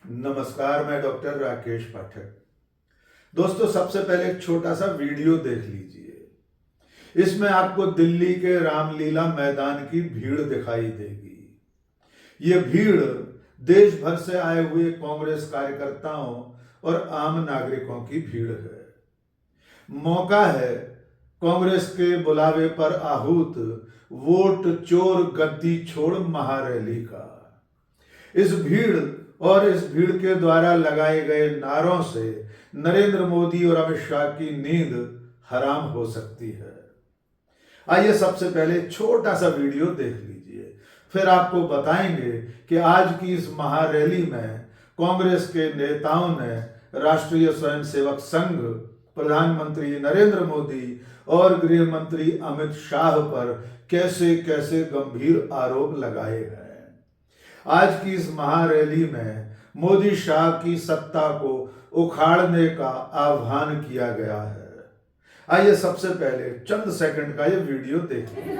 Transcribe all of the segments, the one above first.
नमस्कार, मैं डॉक्टर राकेश पाठक। दोस्तों, सबसे पहले एक छोटा सा वीडियो देख लीजिए। इसमें आपको दिल्ली के रामलीला मैदान की भीड़ दिखाई देगी। ये भीड़ देश भर से आए हुए कांग्रेस कार्यकर्ताओं और आम नागरिकों की भीड़ है। मौका है कांग्रेस के बुलावे पर आहूत वोट चोर गद्दी छोड़ महारैली का। इस भीड़ के द्वारा लगाए गए नारों से नरेंद्र मोदी और अमित शाह की नींद हराम हो सकती है। आइए सबसे पहले छोटा सा वीडियो देख लीजिए, फिर आपको बताएंगे कि आज की इस महारैली में कांग्रेस के नेताओं ने राष्ट्रीय स्वयंसेवक संघ, प्रधानमंत्री नरेंद्र मोदी और गृह मंत्री अमित शाह पर कैसे कैसे गंभीर आरोप लगाए हैं। आज की इस महारैली में मोदी शाह की सत्ता को उखाड़ने का आह्वान किया गया है। आइए सबसे पहले चंद सेकंड का ये वीडियो देखिए।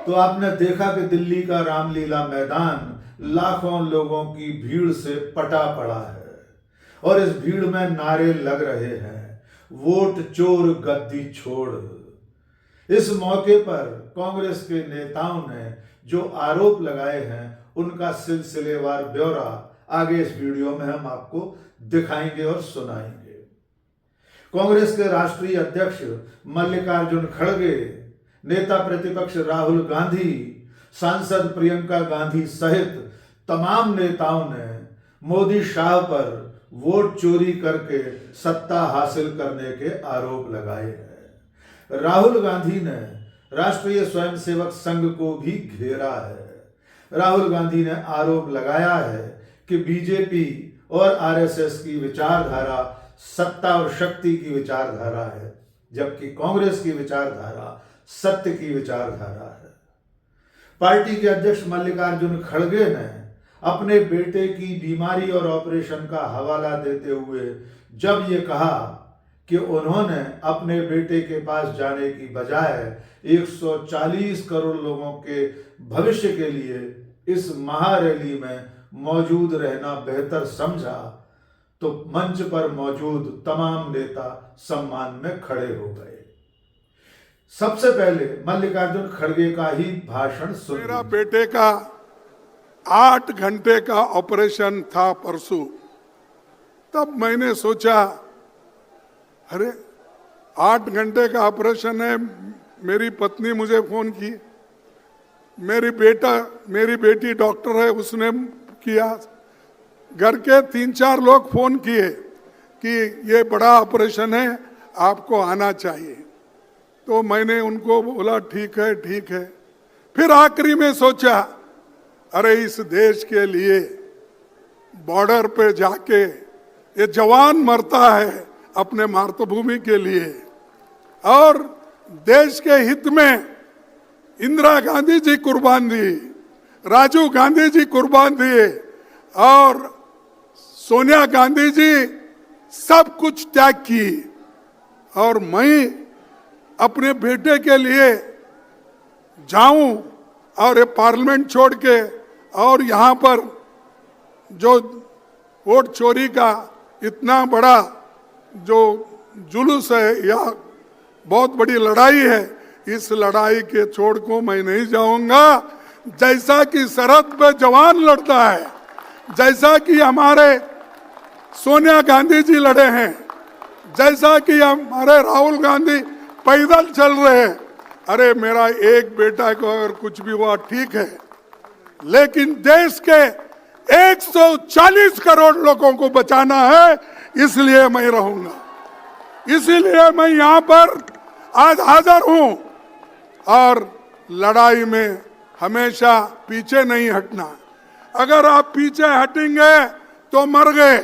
तो आपने देखा कि दिल्ली का रामलीला मैदान लाखों लोगों की भीड़ से पटा पड़ा है और इस भीड़ में नारे लग रहे हैं, वोट चोर गद्दी छोड़। इस मौके पर कांग्रेस के नेताओं ने जो आरोप लगाए हैं उनका सिलसिलेवार ब्यौरा आगे इस वीडियो में हम आपको दिखाएंगे और सुनाएंगे। कांग्रेस के राष्ट्रीय अध्यक्ष मल्लिकार्जुन खड़गे, नेता प्रतिपक्ष राहुल गांधी, सांसद प्रियंका गांधी सहित तमाम नेताओं ने मोदी शाह पर वोट चोरी करके सत्ता हासिल करने के आरोप लगाए हैं। राहुल गांधी ने राष्ट्रीय स्वयंसेवक संघ को भी घेरा है। राहुल गांधी ने आरोप लगाया है कि बीजेपी और आरएसएस की विचारधारा सत्ता और शक्ति की विचारधारा है, जबकि कांग्रेस की विचारधारा सत्य की विचारधारा है। पार्टी के अध्यक्ष मल्लिकार्जुन खड़गे ने अपने बेटे की बीमारी और ऑपरेशन का हवाला देते हुए जब ये कहा कि उन्होंने अपने बेटे के पास जाने की बजाय 140 करोड़ लोगों के भविष्य के लिए इस महारैली में मौजूद रहना बेहतर समझा, तो मंच पर मौजूद तमाम नेता सम्मान में खड़े हो गए। सबसे पहले मल्लिकार्जुन खड़गे का ही भाषण सुन। मेरा बेटे का 8 घंटे का ऑपरेशन था परसों। तब मैंने सोचा, अरे 8 घंटे का ऑपरेशन है। मेरी पत्नी मुझे फोन की, मेरी बेटी डॉक्टर है, उसने किया। घर के 3-4 लोग फोन किए कि ये बड़ा ऑपरेशन है, आपको आना चाहिए। तो मैंने उनको बोला ठीक है ठीक है। फिर आखिरी में सोचा, अरे इस देश के लिए बॉर्डर पे जाके ये जवान मरता है अपने मातृभूमि के लिए, और देश के हित में इंदिरा गांधी जी कुर्बान दी, राजीव गांधी जी कुर्बान दिए और सोनिया गांधी जी सब कुछ त्याग की, और मैं अपने बेटे के लिए जाऊं और ये पार्लियामेंट छोड़ के और यहाँ पर जो वोट चोरी का इतना बड़ा जो जुलूस है या बहुत बड़ी लड़ाई है, इस लड़ाई के छोड़ को मैं नहीं जाऊंगा। जैसा कि सरहद पे जवान लड़ता है, जैसा कि हमारे सोनिया गांधी जी लड़े हैं, जैसा कि हमारे राहुल गांधी पैदल चल रहे हैं। अरे मेरा एक बेटा को अगर कुछ भी हुआ ठीक है, लेकिन देश के 140 करोड़ लोगों को बचाना है, इसलिए मैं रहूंगा। इसीलिए मैं यहाँ पर आज हाजिर हूं, और लड़ाई में हमेशा पीछे नहीं हटना। अगर आप पीछे हटेंगे तो मर गए,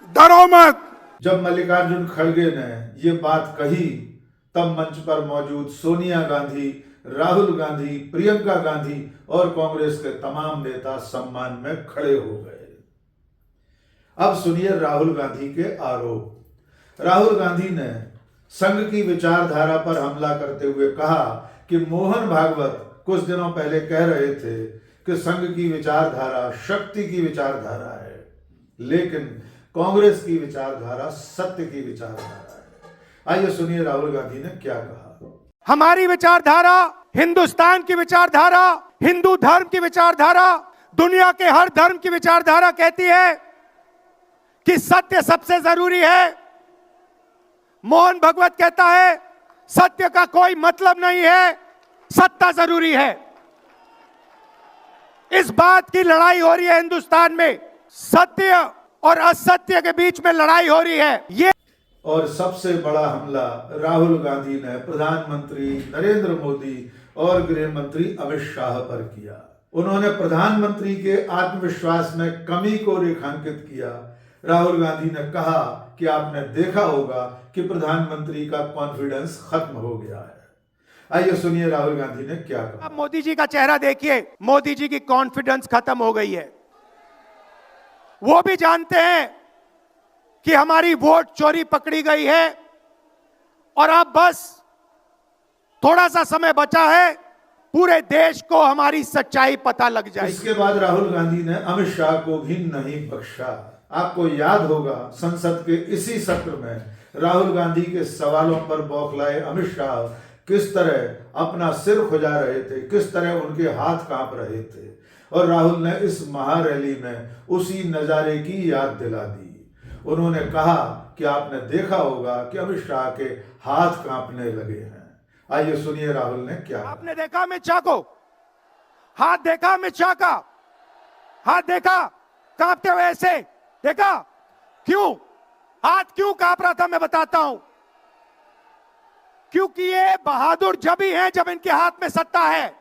डरो मत। जब मल्लिकार्जुन खड़गे ने ये बात कही, तब मंच पर मौजूद सोनिया गांधी, राहुल गांधी, प्रियंका गांधी और कांग्रेस के तमाम नेता सम्मान में खड़े हो गए। अब सुनिए राहुल गांधी के आरोप। राहुल गांधी ने संघ की विचारधारा पर हमला करते हुए कहा कि मोहन भागवत कुछ दिनों पहले कह रहे थे कि संघ की विचारधारा शक्ति की विचारधारा है, लेकिन कांग्रेस की विचारधारा सत्य की विचारधारा है। आइए सुनिए राहुल गांधी ने क्या कहा। हमारी विचारधारा हिंदुस्तान की विचारधारा, हिंदू धर्म की विचारधारा, दुनिया के हर धर्म की विचारधारा कहती है कि सत्य सबसे जरूरी है। मोहन भागवत कहता है सत्य का कोई मतलब नहीं है, सत्ता जरूरी है। इस बात की लड़ाई हो रही है हिंदुस्तान में, सत्य और असत्य के बीच में लड़ाई हो रही है। ये और सबसे बड़ा हमला राहुल गांधी ने प्रधानमंत्री नरेंद्र मोदी और गृह मंत्री अमित शाह पर किया। उन्होंने प्रधानमंत्री के आत्मविश्वास में कमी को रेखांकित किया। राहुल गांधी ने कहा कि आपने देखा होगा कि प्रधानमंत्री का कॉन्फिडेंस खत्म हो गया है। आइए सुनिए राहुल गांधी ने क्या कहा। अब मोदी जी का चेहरा देखिए, मोदी जी की कॉन्फिडेंस खत्म हो गई है। वो भी जानते हैं कि हमारी वोट चोरी पकड़ी गई है और अब बस थोड़ा सा समय बचा है, पूरे देश को हमारी सच्चाई पता लग जाएगी। इसके बाद राहुल गांधी ने अमित शाह को भी नहीं बख्शा। आपको याद होगा संसद के इसी सत्र में राहुल गांधी के सवालों पर बौखलाए अमित शाह किस तरह अपना सिर खुजा रहे थे, किस तरह उनके हाथ कांप रहे थे, और राहुल ने इस महारैली में उसी नजारे की याद दिला दी। उन्होंने कहा कि आपने देखा होगा कि अमित शाह के हाथ कांपने लगे हैं। आइए सुनिए राहुल ने क्या कहा। आपने देखा अमित शाह को, हाथ देखा अमित शाह का, हाथ देखा कांपते हुए ऐसे देखा? क्यों हाथ क्यों कांप रहा था मैं बताता हूं। क्योंकि ये बहादुर जब ही हैं जब इनके हाथ में सत्ता है।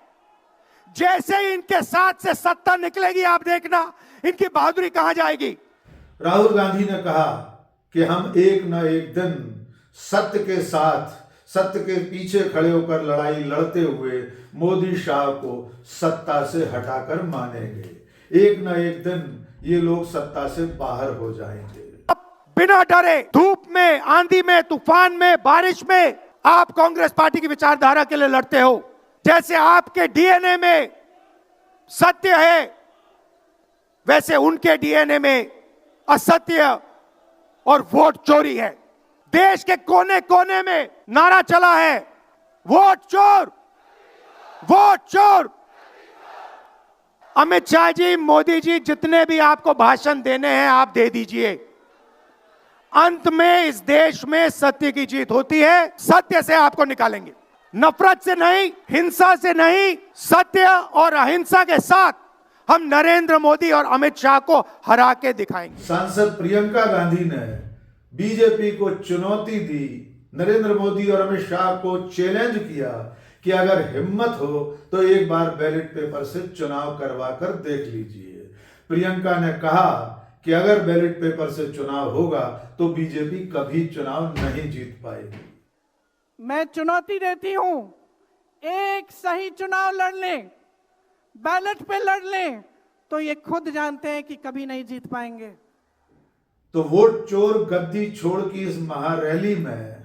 जैसे ही इनके साथ से सत्ता निकलेगी आप देखना इनकी बहादुरी कहां जाएगी। राहुल गांधी ने कहा कि हम एक न एक दिन सत्य के साथ, सत्य के पीछे खड़े होकर लड़ाई लड़ते हुए मोदी शाह को सत्ता से हटाकर मानेंगे। एक न एक दिन ये लोग सत्ता से बाहर हो जाएंगे। बिना डरे, धूप में, आंधी में, तूफान में, बारिश में आप कांग्रेस पार्टी की विचारधारा के लिए लड़ते हो। जैसे आपके डीएनए में सत्य है, वैसे उनके डीएनए में असत्य और वोट चोरी है। देश के कोने कोने में नारा चला है, वोट चोर, वोट चोर। अमित शाह जी, मोदी जी, जितने भी आपको भाषण देने हैं आप दे दीजिए। अंत में इस देश में सत्य की जीत होती है। सत्य से आपको निकालेंगे, नफरत से नहीं, हिंसा से नहीं, सत्य और अहिंसा के साथ हम नरेंद्र मोदी और अमित शाह को हरा के दिखाएंगे। सांसद प्रियंका गांधी ने बीजेपी को चुनौती दी, नरेंद्र मोदी और अमित शाह को चैलेंज किया कि अगर हिम्मत हो तो एक बार बैलेट पेपर से चुनाव करवा कर देख लीजिए। प्रियंका ने कहा कि अगर बैलेट पेपर से चुनाव होगा तो बीजेपी कभी चुनाव नहीं जीत पाएगी। मैं चुनौती देती हूं, एक सही चुनाव लड़ लें, बैलेट पे लड़ लें, तो ये खुद जानते हैं कि कभी नहीं जीत पाएंगे। तो वोट चोर गद्दी छोड़ की इस महारैली में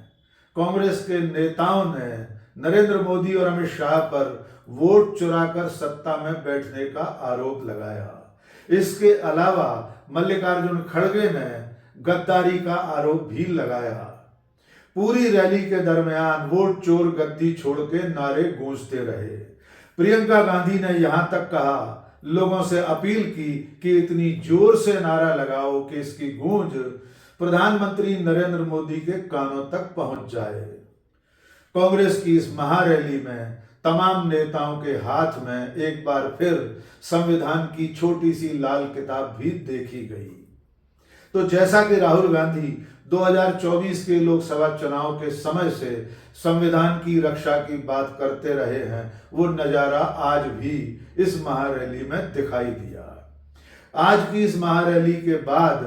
कांग्रेस के नेताओं ने नरेंद्र मोदी और अमित शाह पर वोट चुराकर सत्ता में बैठने का आरोप लगाया। इसके अलावा मल्लिकार्जुन खड़गे ने गद्दारी का आरोप भी लगाया। पूरी रैली के दरमियान वोट चोर गद्दी छोड़ के नारे गूंजते रहे। प्रियंका गांधी ने यहां तक कहा, लोगों से अपील की कि इतनी जोर से नारा लगाओ कि इसकी गूंज प्रधानमंत्री नरेंद्र मोदी के कानों तक पहुंच जाए। कांग्रेस की इस महारैली में तमाम नेताओं के हाथ में एक बार फिर संविधान की छोटी सी लाल किताब भी देखी गई। तो जैसा कि राहुल गांधी 2024 के लोकसभा चुनाव के समय से संविधान की रक्षा की बात करते रहे हैं, वो नजारा आज भी इस महारैली में दिखाई दिया। आज की इस महारैली के बाद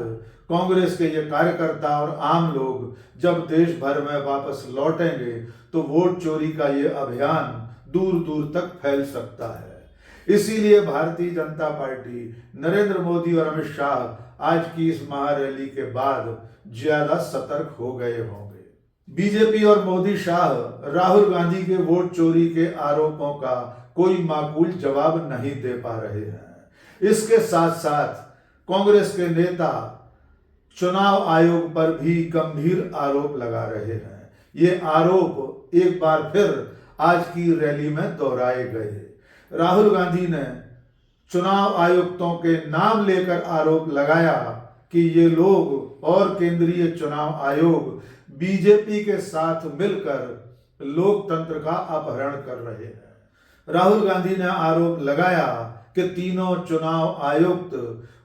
कांग्रेस के ये कार्यकर्ता और आम लोग जब देश भर में वापस लौटेंगे तो वोट चोरी का ये अभियान दूर दूर तक फैल सकता है। इसीलिए भारतीय जनता पार्टी, नरेंद्र मोदी और अमित शाह आज की इस महारैली के बाद ज्यादा सतर्क हो गए होंगे। बीजेपी और मोदी शाह राहुल गांधी के वोट चोरी के आरोपों का कोई माकूल जवाब नहीं दे पा रहे हैं। इसके साथ साथ कांग्रेस के नेता चुनाव आयोग पर भी गंभीर आरोप लगा रहे हैं। ये आरोप एक बार फिर आज की रैली में दोहराए गए। राहुल गांधी ने चुनाव आयुक्तों के नाम लेकर आरोप लगाया कि ये लोग और केंद्रीय चुनाव आयोग बीजेपी के साथ मिलकर लोकतंत्र का अपहरण कर रहे हैं। राहुल गांधी ने आरोप लगाया कि तीनों चुनाव आयुक्त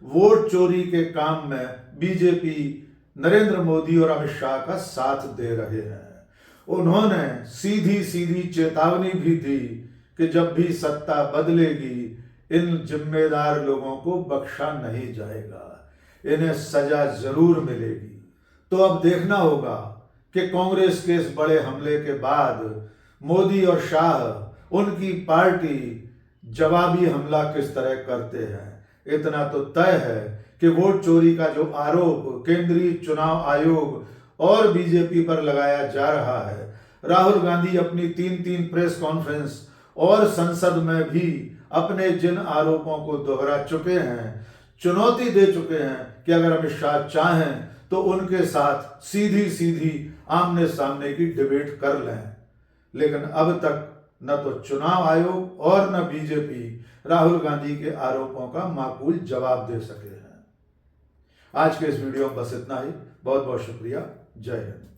वोट चोरी के काम में बीजेपी, नरेंद्र मोदी और अमित शाह का साथ दे रहे हैं। उन्होंने सीधी सीधी चेतावनी भी दी कि जब भी सत्ता बदलेगी इन जिम्मेदार लोगों को बख्शा नहीं जाएगा, इन्हें सजा जरूर मिलेगी। तो अब देखना होगा कि कांग्रेस के इस बड़े हमले के बाद मोदी और शाह, उनकी पार्टी जवाबी हमला किस तरह करते हैं। इतना तो तय है कि वोट चोरी का जो आरोप केंद्रीय चुनाव आयोग और बीजेपी पर लगाया जा रहा है, राहुल गांधी अपनी 3 प्रेस कॉन्फ्रेंस और संसद में भी अपने जिन आरोपों को दोहरा चुके हैं, चुनौती दे चुके हैं कि अगर अमित शाह चाहें तो उनके साथ सीधी सीधी आमने सामने की डिबेट कर लें। लेकिन अब तक न तो चुनाव आयोग और न बीजेपी राहुल गांधी के आरोपों का माकूल जवाब दे सके हैं। आज के इस वीडियो में बस इतना ही। बहुत बहुत शुक्रिया। जय हिंद।